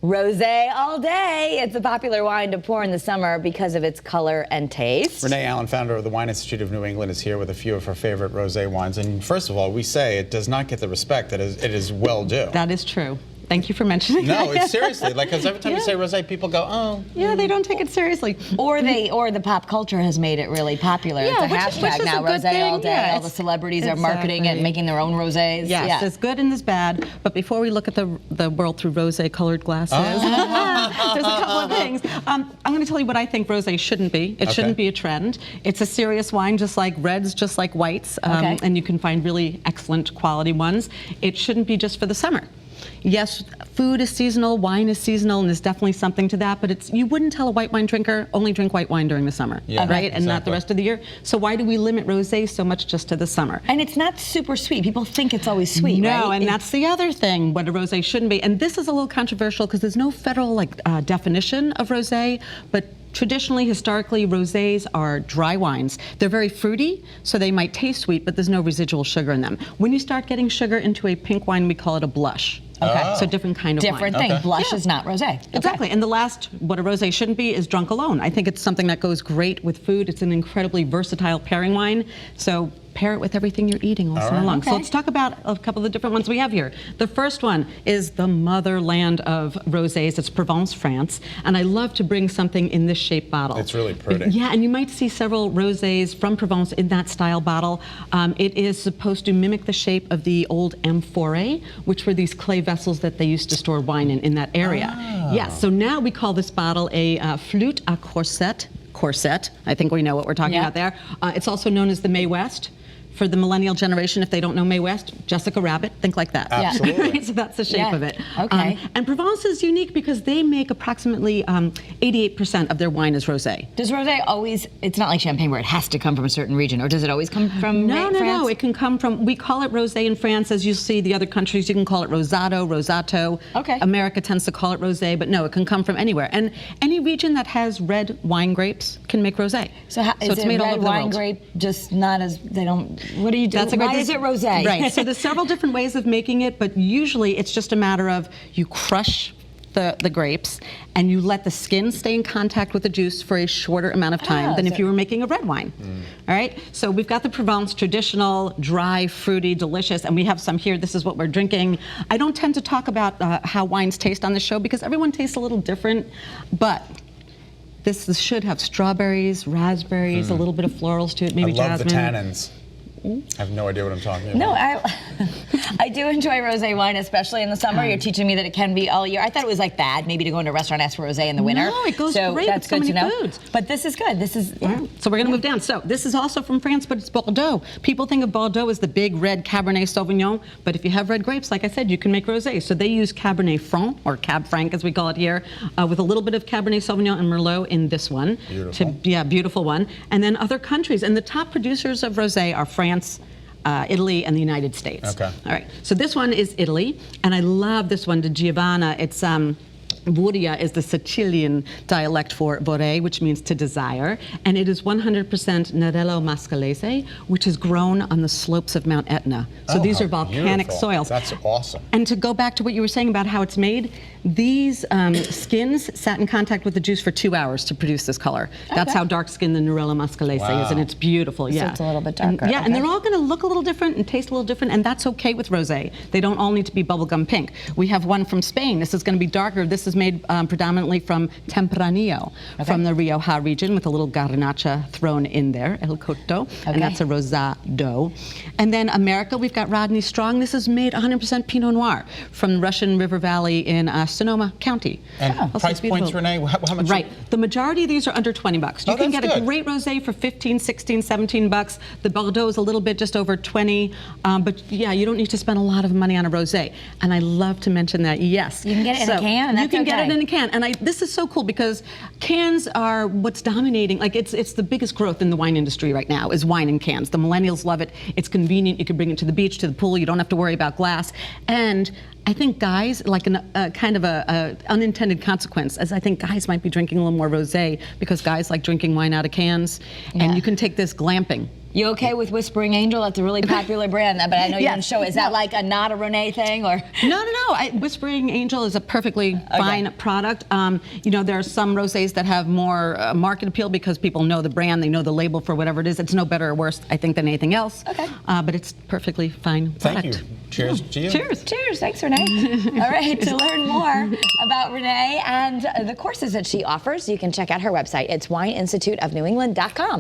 Rosé all day. It's a popular wine to pour in the summer because of its color and taste. Renee Allen, founder of the Wine Institute of New England, is here with a few of her favorite rosé wines. And first of all, we say it does not get the respect that it is well due. That is true. Thank you for mentioning that. No, it's seriously, like, because every time you say rosé, people go, oh. Yeah, they don't take it seriously. Or the pop culture has made it really popular. Yeah, it's a hashtag now, rosé all day. Yeah, all the celebrities are marketing it and making their own rosés. Yes, there's good and there's bad. But before we look at the world through rosé-colored glasses, there's a couple of things. I'm going to tell you what I think rosé shouldn't be. It shouldn't be a trend. It's a serious wine, just like reds, just like whites, and you can find really excellent quality ones. It shouldn't be just for the summer. Yes, food is seasonal, wine is seasonal, and there's definitely something to that, but you wouldn't tell a white wine drinker, only drink white wine during the summer, right? And not the rest of the year. So why do we limit rosé so much just to the summer? And it's not super sweet. People think it's always sweet, right? No, and that's the other thing, what a rosé shouldn't be. And this is a little controversial because there's no federal definition of rosé, but traditionally, historically, rosés are dry wines. They're very fruity, so they might taste sweet, but there's no residual sugar in them. When you start getting sugar into a pink wine, we call it a blush. Okay. So different kind of different wine. thing. Blush is not rosé. Exactly. And the last, what a rosé shouldn't be, is drunk alone. I think it's something that goes great with food. It's an incredibly versatile pairing wine. So pair it with everything you're eating all summer long. So let's talk about a couple of the different ones we have here. The first one is the motherland of rosés. It's Provence, France. And I love to bring something in this shape bottle. It's really pretty. Yeah, and you might see several rosés from Provence in that style bottle. It is supposed to mimic the shape of the old amphore, which were these clay vessels that they used to store wine in that area. Yes, so now we call this bottle a flûte à corset. I think we know what we're talking about there. It's also known as the Mae West. For the millennial generation, if they don't know Mae West, Jessica Rabbit, think like that. Absolutely. Right? So that's the shape of it. Okay. And Provence is unique because they make approximately 88% of their wine is rosé. Does rosé always, it's not like champagne where it has to come from a certain region, or does it always come from France? No, it can come from, we call it rosé in France. As you see the other countries, you can call it rosado, rosato. Okay. America tends to call it rosé, but no, it can come from anywhere. And any region that has red wine grapes can make rosé. So is it's it made all red over the wine world. Grape, just not as, they don't, what do you do? Why is it rosé? Right, so there's several different ways of making it, but usually it's just a matter of you crush the grapes and you let the skin stay in contact with the juice for a shorter amount of time than if you were making a red wine. All right, so we've got the Provence traditional, dry, fruity, delicious, and we have some here. This is what we're drinking. I don't tend to talk about how wines taste on the show because everyone tastes a little different, but this should have strawberries, raspberries, a little bit of florals to it, maybe jasmine. I love the tannins. I have no idea what I'm talking about. No, I do enjoy rosé wine, especially in the summer. You're teaching me that it can be all year. I thought it was like bad, maybe to go into a restaurant and ask for rosé in the winter. No, it goes great that's with so good many to know. foods. But this is good. This is So we're going to move down. So this is also from France, but it's Bordeaux. People think of Bordeaux as the big red Cabernet Sauvignon, but if you have red grapes, like I said, you can make rosé. So they use Cabernet Franc, or Cab Franc as we call it here, with a little bit of Cabernet Sauvignon and Merlot in this one. Beautiful. Beautiful one. And then other countries. And the top producers of rosé are France, Italy, and the United States. Okay. All right. So this one is Italy, and I love this one, the Giovanna. It's Voria is the Sicilian dialect for vorrei, which means to desire, and it is 100% Nerello Mascalese, which is grown on the slopes of Mount Etna. So these are volcanic soils. That's awesome. And to go back to what you were saying about how it's made, these skins sat in contact with the juice for 2 hours to produce this color. That's how dark skinned the Nerello Mascalese is, and it's beautiful. So it's a little bit darker. And, and they're all going to look a little different and taste a little different, and that's okay with rosé. They don't all need to be bubblegum pink. We have one from Spain. This is going to be darker. This is made predominantly from Tempranillo, from the Rioja region, with a little garnacha thrown in there, El Coto, and that's a rosado. And then America, we've got Rodney Strong. This is made 100% Pinot Noir from the Russian River Valley in Sonoma County. And price points, Renee, how much? Right. The majority of these are under 20 bucks. You can get a great rosé for 15, 16, 17 bucks. The Bordeaux is a little bit just over 20, but yeah, you don't need to spend a lot of money on a rosé. And I love to mention that, yes. You can get it in a can, and you can get it in a can. And this is so cool because cans are what's dominating. Like it's the biggest growth in the wine industry right now is wine in cans. The millennials love it. It's convenient. You can bring it to the beach, to the pool. You don't have to worry about glass. And I think guys, like kind of a unintended consequence, as I think guys might be drinking a little more rosé because guys like drinking wine out of cans. And you can take this glamping. You okay with Whispering Angel? That's a really popular brand, but I know you didn't show it. Is that like not a Renee thing, or? No. Whispering Angel is a perfectly fine product. You know, there are some rosés that have more market appeal because people know the brand, they know the label for whatever it is. It's no better or worse, I think, than anything else. Okay. But it's perfectly fine product. Thank you. Cheers to you. Cheers. Cheers. Thanks, Renee. All right. To learn more about Renee and the courses that she offers, you can check out her website. It's wineinstituteofnewengland.com.